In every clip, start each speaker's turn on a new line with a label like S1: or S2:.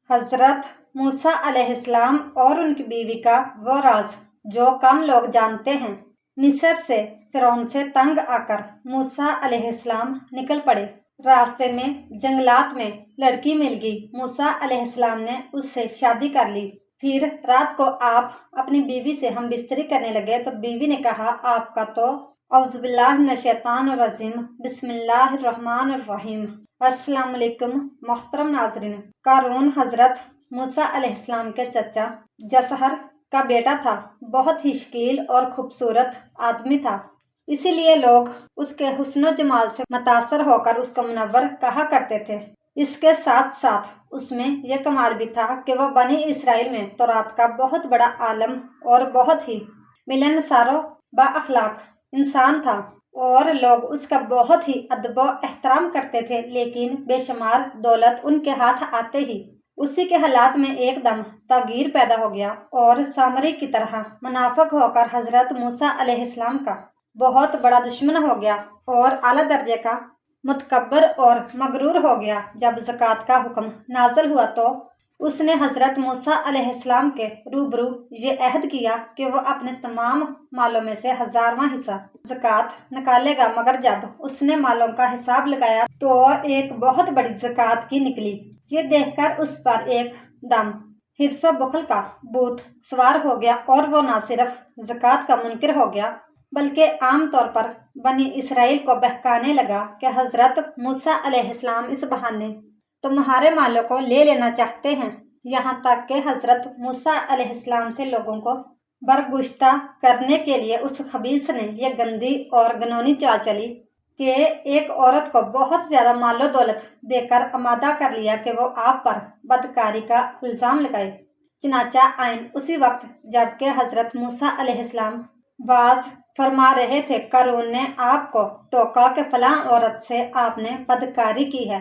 S1: حضرت موسیٰ علیہ السلام اور ان کی بیوی کا وہ راز جو کم لوگ جانتے ہیں۔ مصر سے فرعون سے تنگ آ کر موسیٰ علیہ السلام نکل پڑے۔ راستے میں جنگلات میں لڑکی مل گئی۔ موسیٰ علیہ السلام نے اس سے شادی کر لی۔ پھر رات کو آپ اپنی بیوی سے ہم بستری کرنے لگے تو بیوی نے کہا، آپ کا تو اعوذ باللہ من الشیطان الرجیم، بسم اللہ الرحمن الرحیم۔ السلام علیکم محترم ناظرین۔ قارون حضرت موسیٰ علیہ السلام کے چچا جسہر کا بیٹا تھا۔ بہت ہی شکیل اور خوبصورت آدمی تھا، اسی لیے لوگ اس کے حسن و جمال سے متاثر ہو کر اس کو منور کہا کرتے تھے۔ اس کے ساتھ ساتھ اس میں یہ کمال بھی تھا کہ وہ بنی اسرائیل میں تورات کا بہت بڑا عالم اور بہت ہی ملنسار و با اخلاق انسان تھا، اور لوگ اس کا بہت ہی ادب و احترام کرتے تھے۔ لیکن بے شمار دولت ان کے ہاتھ آتے ہی اسی کے حالات میں ایک دم تغیر پیدا ہو گیا اور سامری کی طرح منافق ہو کر حضرت موسیٰ علیہ السلام کا بہت بڑا دشمن ہو گیا اور اعلیٰ درجے کا متکبر اور مغرور ہو گیا۔ جب زکوٰۃ کا حکم نازل ہوا تو اس نے حضرت موسیٰ علیہ السلام کے روبرو یہ عہد کیا کہ وہ اپنے تمام مالوں میں سے 1000واں حصہ زکوٰۃ نکالے گا، مگر جب اس نے مالوں کا حساب لگایا تو ایک بہت بڑی زکوٰۃ کی نکلی۔ یہ دیکھ کر اس پر ایک دم حرص و بخل کا بھوت سوار ہو گیا اور وہ نہ صرف زکوٰۃ کا منکر ہو گیا بلکہ عام طور پر بنی اسرائیل کو بہکانے لگا کہ حضرت موسیٰ علیہ السلام اس بہانے تمہارے مالوں کو لے لینا چاہتے ہیں، یہاں تک کہ حضرت موسیٰ علیہ السلام سے لوگوں کو برگزیدہ کرنے کے لیے اس خبیث نے یہ گندی اور گھنونی چال چلی کہ ایک عورت کو بہت زیادہ مال و دولت دے کر آمادہ کر لیا کہ وہ آپ پر بدکاری کا الزام لگائے۔ چنانچہ عین اسی وقت جب کہ حضرت موسیٰ علیہ السلام باز فرما رہے تھے، قارون نے آپ کو ٹوکا کہ فلاں عورت سے آپ نے بدکاری کی ہے۔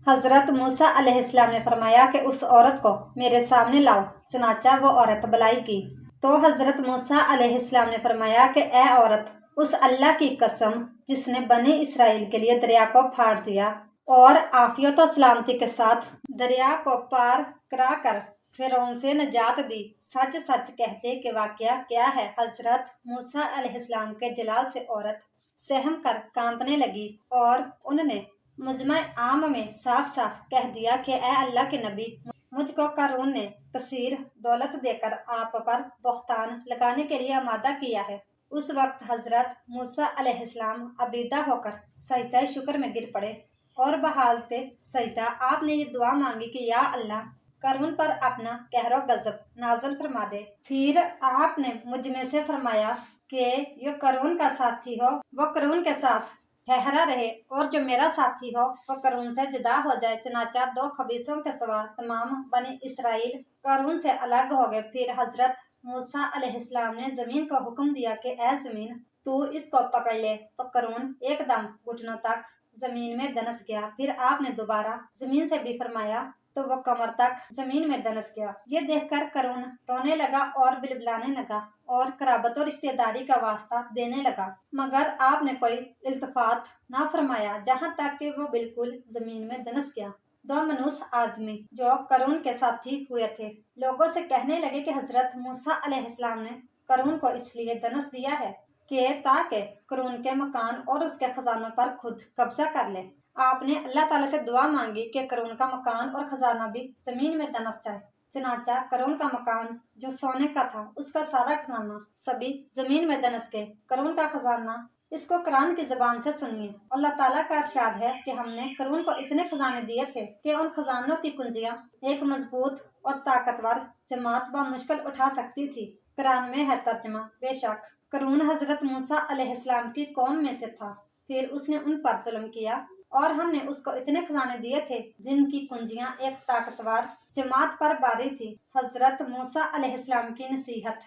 S1: حضرت موسیٰ علیہ السلام نے فرمایا کہ اس عورت کو میرے سامنے لاؤ۔ چنانچہ وہ عورت بلائی کی تو حضرت موسیٰ علیہ السلام نے فرمایا کہ اے عورت، اس اللہ کی قسم جس نے بنی اسرائیل کے لیے دریا کو پھاڑ دیا اور عافیت و سلامتی کے ساتھ دریا کو پار کرا کر فرعون سے نجات دی، سچ سچ کہتے کہ واقعہ کیا ہے۔ حضرت موسیٰ علیہ السلام کے جلال سے عورت سہم کر کانپنے لگی اور انہوں نے مجمع عام میں صاف صاف کہہ دیا کہ اے اللہ کے نبی، مجھ کو قارون نے کثیر دولت دے کر آپ پر بہتان لگانے کے لیے آمادہ کیا ہے۔ اس وقت حضرت موسیٰ علیہ السلام عبیدہ ہو کر سجدہ شکر میں گر پڑے اور بحالت سجدہ آپ نے یہ دعا مانگی کہ یا اللہ، قارون پر اپنا قہر و غضب نازل فرما دے۔ پھر آپ نے مجھ میں سے فرمایا کہ جو قارون کا ساتھی ہو وہ قارون کے ساتھ ٹھہرا رہے اور جو میرا ساتھی ہو وہ قارون سے جدا ہو جائے۔ چنانچہ 2 خبیثوں کے سوا تمام بنی اسرائیل قارون سے الگ ہو گئے۔ پھر حضرت موسیٰ علیہ السلام نے زمین کو حکم دیا کہ اے زمین، تو اس کو پکڑ لے، تو قارون ایک دم گھٹنوں تک زمین میں دنس گیا۔ پھر آپ نے دوبارہ زمین سے بھی فرمایا تو وہ کمر تک زمین میں دنس گیا۔ یہ دیکھ کر قارون رونے لگا اور بلبلانے لگا اور قرابت و رشتہ داری کا واسطہ دینے لگا، مگر آپ نے کوئی التفات نہ فرمایا، جہاں تک کہ وہ بالکل زمین میں دنس گیا۔ 2 منوس آدمی جو قارون کے ساتھی ہوئے تھے لوگوں سے کہنے لگے کہ حضرت موسیٰ علیہ السلام نے قارون کو اس لیے دنس دیا ہے کہ تاکہ قارون کے مکان اور اس کے خزانوں پر خود قبضہ کر لے۔ آپ نے اللہ تعالیٰ سے دعا مانگی کہ قارون کا مکان اور خزانہ بھی زمین میں دنس جائے۔ چنانچہ قارون کا مکان جو سونے کا تھا، اس کا سارا خزانہ سبھی زمین میں دنس گئے۔ قارون کا خزانہ، اس کو قرآن کی زبان سے سنیے۔ اللہ تعالیٰ کا ارشاد ہے کہ ہم نے قارون کو اتنے خزانے دیے تھے کہ ان خزانوں کی کنجیاں ایک مضبوط اور طاقتور جماعت بمشکل اٹھا سکتی تھی۔ قرآن میں ہے ترجمہ، بے شک قارون حضرت موسیٰ علیہ السلام کی قوم میں سے تھا، پھر اس نے ان پر ظلم کیا اور ہم نے اس کو اتنے خزانے دیے تھے جن کی کنجیاں ایک طاقتور جماعت پر باری تھی۔ حضرت موسیٰ علیہ السلام کی نصیحت۔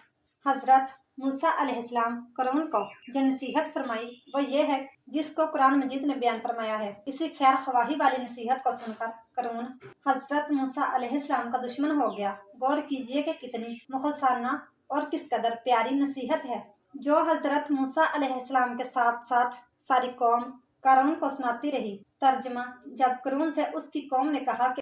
S1: حضرت موسیٰ علیہ السلام قارون کو جو نصیحت فرمائی وہ یہ ہے جس کو قرآن مجید نے بیان فرمایا ہے۔ اسی خیر خواہی والی نصیحت کو سن کر قارون حضرت موسیٰ علیہ السلام کا دشمن ہو گیا۔ غور کیجئے کہ کتنی مخلصانہ اور کس قدر پیاری نصیحت ہے جو حضرت موسیٰ علیہ السلام کے ساتھ ساتھ ساری قوم قارون کو سناتی رہی۔ ترجمہ، جب قارون سے اس کی قوم نے کہا کہ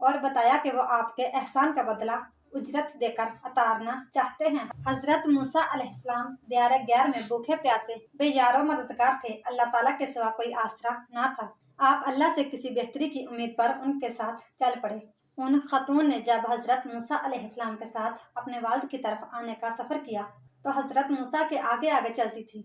S1: اور بتایا کہ وہ آپ کے احسان کا بدلہ اجرت دے کر اتارنا چاہتے ہیں۔ حضرت موسیٰ علیہ السلام دیار غیر میں بھوکے پیاسے بے یار و مددگار تھے، اللہ تعالیٰ کے سوا کوئی آسرا نہ تھا۔ آپ اللہ سے کسی بہتری کی امید پر ان کے ساتھ چل پڑے۔ ان خاتون نے جب حضرت موسیٰ علیہ السلام کے ساتھ اپنے والد کی طرف آنے کا سفر کیا تو حضرت موسیٰ کے آگے آگے چلتی تھی۔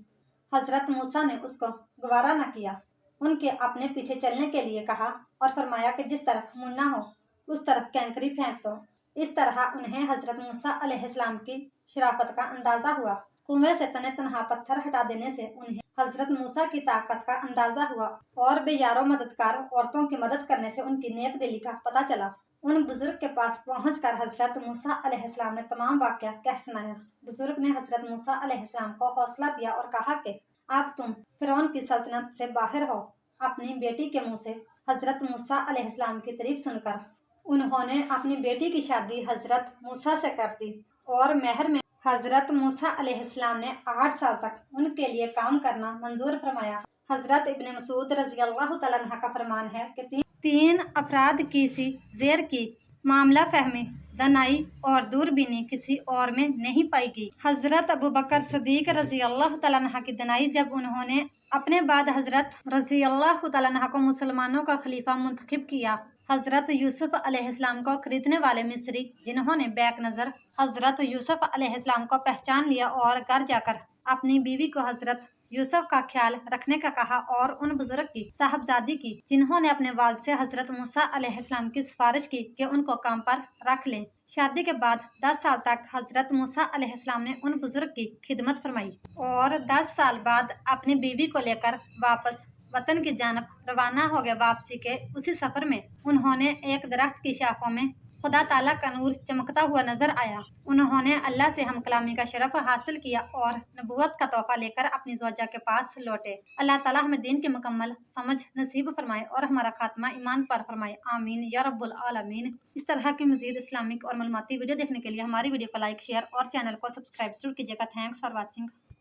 S1: حضرت موسیٰ نے اس کو گوارا نہ کیا، ان کے اپنے پیچھے چلنے کے لیے کہا اور فرمایا کہ جس طرف منہ ہو اس طرف کینکری پھینک دو۔ اس طرح انہیں حضرت موسیٰ علیہ السلام کی شرافت کا اندازہ ہوا۔ کنویں سے تنہ تنہا پتھر ہٹا دینے سے انہیں حضرت موسیٰ کی طاقت کا اندازہ ہوا اور بے یار و مددگار عورتوں کی مدد کرنے سے ان کی نیک دلی کا پتہ چلا۔ ان بزرگ کے پاس پہنچ کر حضرت موسیٰ علیہ السلام نے تمام واقعہ کہہ سنایا۔ بزرگ نے حضرت موسیٰ علیہ السلام کو حوصلہ دیا اور کہا کہ اب تم فرعون کی سلطنت سے باہر ہو۔ اپنی بیٹی کے منہ سے حضرت موسیٰ علیہ السلام کی تعریف سن کر انہوں نے اپنی بیٹی کی شادی حضرت موسیٰ سے کر دی اور مہر میں حضرت موسیٰ علیہ السلام نے 8 سال تک ان کے لیے کام کرنا منظور فرمایا۔ حضرت ابن مسعود رضی اللہ تعالیٰ عنہ کا فرمان ہے کہ تین افراد کی سی زیر کی معاملہ فہمی، دانائی اور دوربینی کسی اور میں نہیں پائی گئی۔ حضرت ابوبکر صدیق رضی اللہ تعالیٰ عنہ کی دانائی، جب انہوں نے اپنے بعد حضرت رضی اللہ تعالیٰ عنہ کو مسلمانوں کا خلیفہ منتخب کیا۔ حضرت یوسف علیہ السلام کو خریدنے والے مصری جنہوں نے بیک نظر حضرت یوسف علیہ السلام کو پہچان لیا اور گھر جا کر اپنی بیوی کو حضرت یوسف کا خیال رکھنے کا کہا، اور ان بزرگ کی صاحبزادی کی جنہوں نے اپنے والد سے حضرت موسیٰ علیہ السلام کی سفارش کی کہ ان کو کام پر رکھ لیں۔ شادی کے بعد 10 سال تک حضرت موسیٰ علیہ السلام نے ان بزرگ کی خدمت فرمائی اور 10 سال بعد اپنی بیوی کو لے کر واپس وطن کی جانب روانہ ہو گئے۔ واپسی کے اسی سفر میں انہوں نے ایک درخت کی شاخوں میں خدا تعالیٰ کا نور چمکتا ہوا نظر آیا۔ انہوں نے اللہ سے ہم کلامی کا شرف حاصل کیا اور نبوت کا تحفہ لے کر اپنی زوجہ کے پاس لوٹے۔ اللہ تعالیٰ ہمیں دین کی مکمل سمجھ نصیب فرمائے اور ہمارا خاتمہ ایمان پر فرمائے، آمین یا رب العالمین۔ اس طرح کی مزید اسلامک اور معلوماتی ویڈیو دیکھنے کے لیے ہماری ویڈیو کو لائک، شیئر اور چینل کو سبسکرائب ضرور کیجیے گا۔ Thanks for watching.